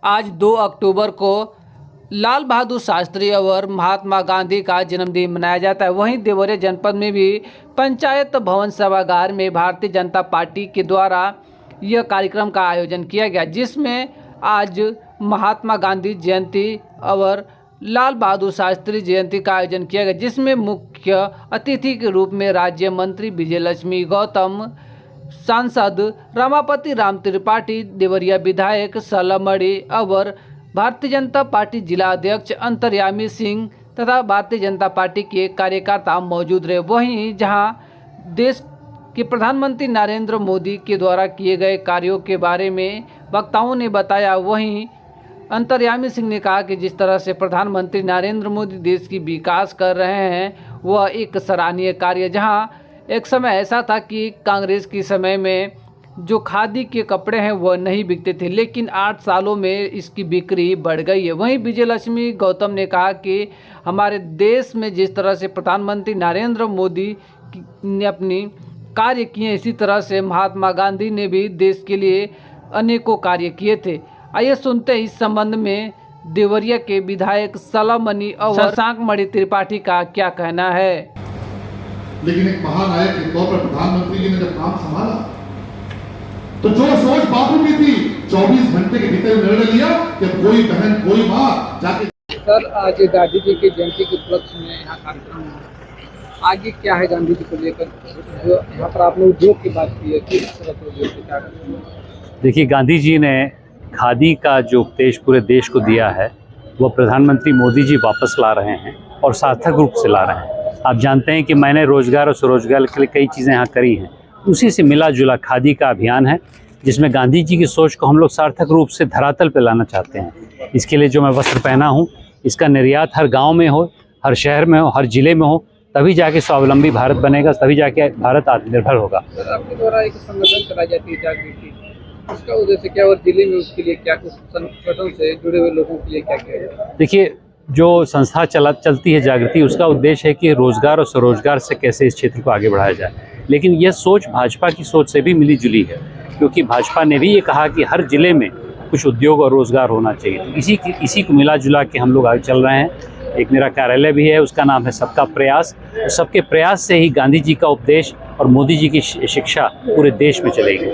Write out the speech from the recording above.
आज 2 अक्टूबर को लाल बहादुर शास्त्री और महात्मा गांधी का जन्मदिन मनाया जाता है। वहीं देवरिया जनपद में भी पंचायत भवन सभागार में भारतीय जनता पार्टी के द्वारा यह कार्यक्रम का आयोजन किया गया, जिसमें आज महात्मा गांधी जयंती और लाल बहादुर शास्त्री जयंती का आयोजन किया गया, जिसमें मुख्य अतिथि के रूप में राज्य मंत्री विजयलक्ष्मी गौतम, सांसद रमापति राम त्रिपाठी, देवरिया विधायक सलमड़ी और भारतीय जनता पार्टी जिला अध्यक्ष अंतर्यामी सिंह तथा भारतीय जनता पार्टी के कार्यकर्ता मौजूद रहे। वहीं जहां देश के प्रधानमंत्री नरेंद्र मोदी के द्वारा किए गए कार्यों के बारे में वक्ताओं ने बताया, वहीं अंतर्यामी सिंह ने कहा कि जिस तरह से प्रधानमंत्री नरेंद्र मोदी देश की विकास कर रहे हैं वह एक सराहनीय कार्य। जहां एक समय ऐसा था कि कांग्रेस के समय में जो खादी के कपड़े हैं वह नहीं बिकते थे, लेकिन 8 सालों में इसकी बिक्री बढ़ गई है। वहीं विजयलक्ष्मी गौतम ने कहा कि हमारे देश में जिस तरह से प्रधानमंत्री नरेंद्र मोदी ने अपनी कार्य किए, इसी तरह से महात्मा गांधी ने भी देश के लिए अनेकों कार्य किए थे। आइए सुनते हैं इस संबंध में देवरिया के विधायक सलमनी और शशांक मणि त्रिपाठी का क्या कहना है। लेकिन एक महानायक के तौर पर प्रधानमंत्री जी ने जब काम संभाला तो जो सोच बापू की थी 24 घंटे के भीतर निर्णय लिया कि कोई बहन कोई माँ जाके। सर, आज गांधी जी की जयंती के उपलक्ष्य में यहाँ कार्यक्रम है, आगे क्या है गांधी जी को लेकर? जो यहाँ पर आपने उद्योग की बात की है, किस तरह के उद्योग की क्या करते हैं? देखिए, गांधी जी ने खादी का जो उपदेश पूरे देश को दिया है वो प्रधानमंत्री मोदी जी वापस ला रहे हैं और सार्थक रूप से ला रहे हैं। आप जानते हैं कि मैंने रोजगार और स्वरोजगार के लिए कई चीज़ें यहाँ करी हैं, उसी से मिला जुला खादी का अभियान है, जिसमें गांधी जी की सोच को हम लोग सार्थक रूप से धरातल पर लाना चाहते हैं। इसके लिए जो मैं वस्त्र पहना हूँ, इसका निर्यात हर गांव में हो, हर शहर में हो, हर जिले में हो, तभी जाके स्वावलंबी भारत बनेगा, तभी जाके भारत आत्मनिर्भर होगा। सर, आपके द्वारा एक संगठन चलाई जाती है जागृति, उसका उद्देश्य क्या और जिले में उसके लिए क्या, कुछ संगठन से जुड़े हुए लोगों के लिए क्या किया जाए? देखिए, जो संस्था चलती है जागृति, उसका उद्देश्य है कि रोजगार और स्वरोजगार से कैसे इस क्षेत्र को आगे बढ़ाया जाए। लेकिन यह सोच भाजपा की सोच से भी मिली जुली है, क्योंकि भाजपा ने भी ये कहा कि हर जिले में कुछ उद्योग और रोजगार होना चाहिए। तो इसी को मिला जुला के हम लोग आगे चल रहे हैं। एक मेरा कार्यालय भी है, उसका नाम है सबका प्रयास। सबके प्रयास से ही गांधी जी का उपदेश और मोदी जी की शिक्षा पूरे देश में चलेगी।